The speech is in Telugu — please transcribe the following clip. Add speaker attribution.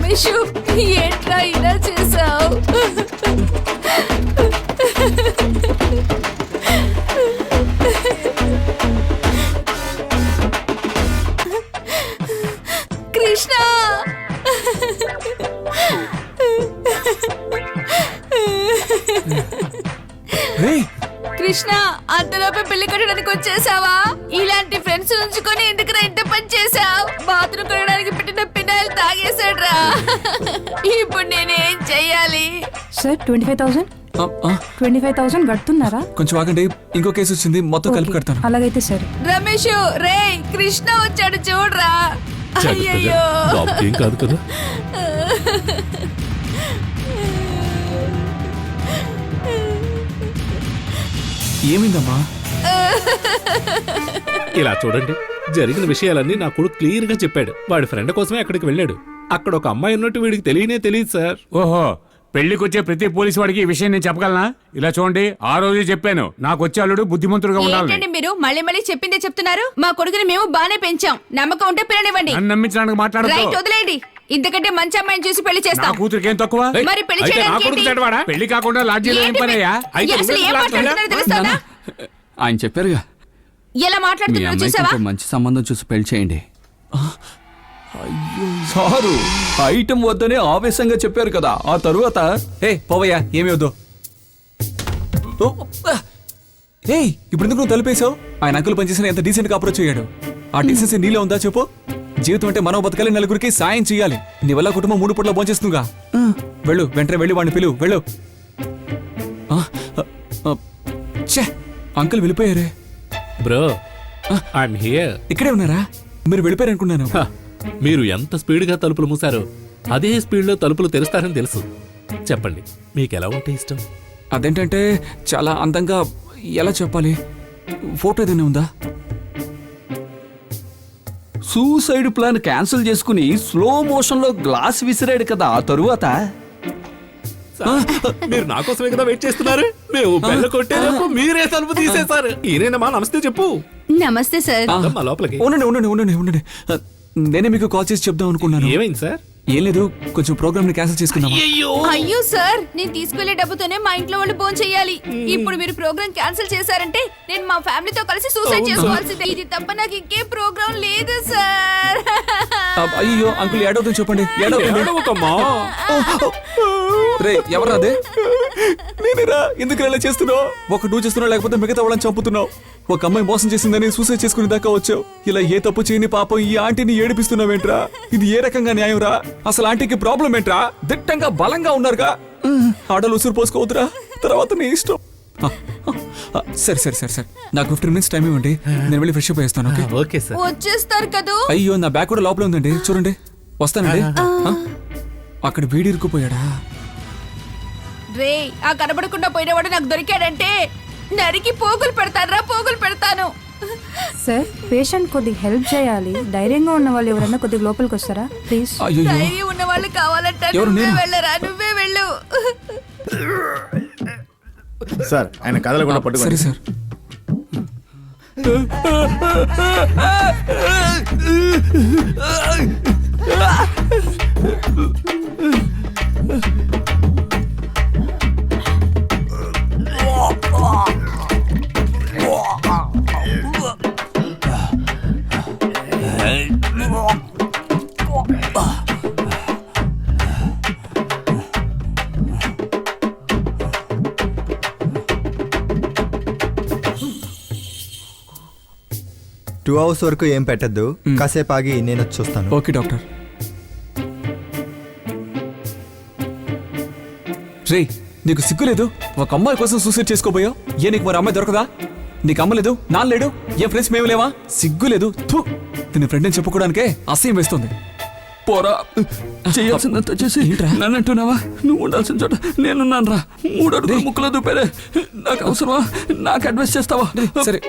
Speaker 1: రమేష్ ఏంట్రా ఇలా చేసావు? కృష్ణ కృష్ణ అంతలోపే పెళ్లి కట్టడానికి వచ్చేసావా? ఇలాంటి ఫ్రెండ్స్ ఉంచుకొని ఎందుకు ఇంత పని చేసావు? బాత్రూమ్ కట్టడానికి పెట్టిన పినాయిల్ తాగేశాడ్రా. ఇప్పుడు నేనేం చెయ్యాలి?
Speaker 2: సార్ 25,000 కడుతున్నారా?
Speaker 3: కొంచెం ఆగండి, ఇంకో కేసు వచ్చింది, మొత్తం కలిపి కడతాను.
Speaker 2: అలాగైతే సరే.
Speaker 1: రమేష్ రే కృష్ణ వచ్చాడు చూడరా. అయ్యయ్యో
Speaker 4: ఏం కాదు కదా.
Speaker 3: ఏమైందమ్మా?
Speaker 4: ఇలా చూడండి, జరిగిన విషయాలన్నీ నా కొడుకు క్లియర్ గా చెప్పాడు. వాడి ఫ్రెండ్ కోసమే అక్కడికి వెళ్ళాడు. అక్కడ ఒక అమ్మాయి ఉన్నట్టు వీడికి తెలియదు సార్.
Speaker 5: ఓహో, పెళ్లికొచ్చే ప్రతి పోలీసు వాడికి ఈ విషయం నేను చెప్పగలనా? ఇలా చూడండి, ఆ రోజే చెప్పాను, నాకు వచ్చే అల్లుడు బుద్ధిమంతుడుగా ఉండాలి.
Speaker 1: ఏంటండి మీరు మళ్ళీ మళ్ళీ చెప్పిందే చెప్తున్నారు? మా కొడుకుని మేము బానే పెంచాం, నమ్మకం ఉంటే పిల్లనివ్వండి.
Speaker 5: నన్ను నమ్మించడానికి మాట్లాడదు.
Speaker 1: రైట్, వదిలేయండి. ఇంతకంటే మంచి అమ్మాయిని చూసి పెళ్లి
Speaker 5: నా
Speaker 1: చేస్తాం.
Speaker 5: కూతురికి ఏం తక్కువ?
Speaker 1: మరి పెళ్లి
Speaker 5: అయితే నా
Speaker 1: చేయడానికి
Speaker 5: కొడుకు
Speaker 1: ఏంటి?
Speaker 5: చెడ్డవాడా? పెళ్లి కాకుండా లాడ్జీలో ఏం పనయ్యా? అయితే
Speaker 1: అసలు ఏం మాట్లాడుతున్నారో తెలుస్తానా?
Speaker 6: ఆయన చెప్పారుగా,
Speaker 1: ఎలా
Speaker 6: మీ
Speaker 1: మాట్లాడుతున్నారో
Speaker 6: అమ్మాయికి
Speaker 1: చూసావా?
Speaker 6: ఇంకో మంచి సంబంధం చూసి పెళ్లి చేయండి.
Speaker 3: సారు ఐటమ్ వద్దనే ఆవేశంగా చెప్పారు కదా, ఆ తరువాత పోవయ్యా, ఏమి వద్దు. ఇప్పుడు ఎందుకు నువ్వు తలిపేశావు? ఆయన అంకుల్ పనిచేసిన ఎంత డీసెంట్ గా అప్రోచ్ అయ్యాడు. ఆ డీసెన్సీ నీలో ఉందా చెప్పు? జీవితం అంటే మనం బతకాలి, నలుగురికి సాయం చేయాలి. నీ వల్ల కుటుంబం 3 పూట్ల భోంచేస్తుందిగా. వెళ్ళు, వెంటనే వెళ్ళి వాడిని పిలువు, వెళ్ళు. అంకుల్ వెళ్ళిపోయారే.
Speaker 4: Bro, I'm here.
Speaker 3: ఇక్కడే ఉన్నారా? మీరు వెళ్ళిపోయారు అనుకున్నాను.
Speaker 4: మీరు ఎంత స్పీడ్ గా తలుపులు మూసారో అదే స్పీడ్ లో తలుపులు తెరుస్తారని తెలుసు. చెప్పండి, మీకు ఎలా ఉంటే ఇష్టం?
Speaker 3: అదేంటంటే చాలా అందంగా, ఎలా చెప్పాలి, ఫోటో ఏదైనా ఉందా?
Speaker 6: సూసైడ్ ప్లాన్ క్యాన్సిల్ చేసుకుని స్లో మోషన్ లో గ్లాస్ విసిరాడు కదా, ఆ తరువాత
Speaker 4: మీరు నా కోసమే కదా వెయిట్ చేస్తున్నారు. మేము బెల్ల కొట్టేలోపు మీరే తలుపు తీసేశారు. ఈయనేనమ్మా, నమస్తే చెప్పు.
Speaker 1: నమస్తే సార్.
Speaker 4: మా లోపలికి
Speaker 3: ఉండండి. నేనే మీకు కాల్ చేసి చెప్దాం అనుకున్నాను.
Speaker 4: ఏమైంది సార్?
Speaker 3: ఏం లేదు, కొంచెం ప్రోగ్రామ్ ని క్యాన్సిల్ చేసుకున్నాం.
Speaker 1: అయ్యో సార్, నేను తీసుకెళ్లే డబ్బుతోనే మా ఇంట్లో వాళ్ళు భోజనం చేయాలి. ఇప్పుడు మీరు ప్రోగ్రామ్ క్యాన్సిల్ చేశారంటే నేను మా ఫ్యామిలీతో కలిసి సూసైడ్ చేసుకోవాల్సిందే. ఇది తప్ప నాకు ఇంకే ప్రోగ్రామ్ లేదు సార్.
Speaker 3: అయ్యో అంకుల్, ఏడవుతుంది చెప్పండి.
Speaker 4: ఏడవకమ్మా.
Speaker 3: రే ఎవరు అదే? నేనేరా. ఎందుకు ఇలా చేస్తున్నావు? ఒకటి నువ్వు చేస్తున్నావు, లేకపోతే మిగతా వాళ్ళని చంపుతున్నావు. ఒక అమ్మాయి మోసం చేసిందని సూసైడ్ చేసుకునే దాకా వచ్చావు. ఇలా ఏ తప్పు చేయని పాపం ఈ ఆంటీని ఏడిపిస్తున్నావేంట్రా? ఇది ఏ రకంగా న్యాయం రా? అసలు ఆంటీకి ప్రాబ్లం ఏంట్రా? దిట్టంగా బలంగా ఉన్నారుగా. ఆడలు ఉసురు పోసుకోవద్దురా, తర్వాత నీ ఇష్టం. సరే నాకు 15 minutes టైం ఇవ్వండి, నేను వెళ్ళి ఫ్రెష్ అప్ అయ్యేస్తాను.
Speaker 4: Okay sir.
Speaker 1: వచ్చేస్తారు కదా.
Speaker 3: అయ్యో, నా బ్యాగ్ కూడా లోపల ఉందండి, చూడండి. వస్తానండి. అక్కడ వీడి ఇరుక్కుపోయాడా?
Speaker 1: రే, ఆ కనబడకుండా పోయినవాడు నాకు దొరికాడంటే నరికి పోగులు పెడతాను.
Speaker 2: సార్, పేషెంట్ కొద్దిగా హెల్ప్ చేయాలి. ధైర్యంగా ఉన్న వాళ్ళు ఎవరైనా కొద్దిగా లోపలికి వస్తారా ప్లీజ్?
Speaker 1: ధైర్యం ఉన్న వాళ్ళు కావాలంటే నువ్వే వెళ్ళరా, నువ్వే వెళ్ళు.
Speaker 7: సార్, ఆయన కదలకుండా పట్టుకోండి.
Speaker 3: సరే సార్.
Speaker 7: టూ అవర్స్ వరకు ఏం పెట్టద్దు, కాసేపు ఆగి నేను వచ్చి చూస్తాను.
Speaker 3: Okay doctor. రే, నీకు సిగ్గులేదు? ఒక అమ్మాయి కోసం సూసైడ్ చేసుకోబోయావు. నీకు మరి అమ్మాయి దొరకదా? నీకు అమ్మ లేదు, నాన్న లేడు, ఫ్రెండ్స్ మేము లేవా? సిగ్గులేదు? దీని ఫ్రెండ్ అని చెప్పుకోవడానికే అసహ్యం వేస్తుంది. పోరా,
Speaker 6: చేయాల్సిందంతా చేసి నన్ను అంటున్నావా? నువ్వు ఉండాల్సిన చోట నేనున్నాను రా. 3 అడుగులు ముక్కులో దూపారే. నాకు అవసరమా? నాకు అడ్వైస్ చేస్తావా?
Speaker 3: సరే.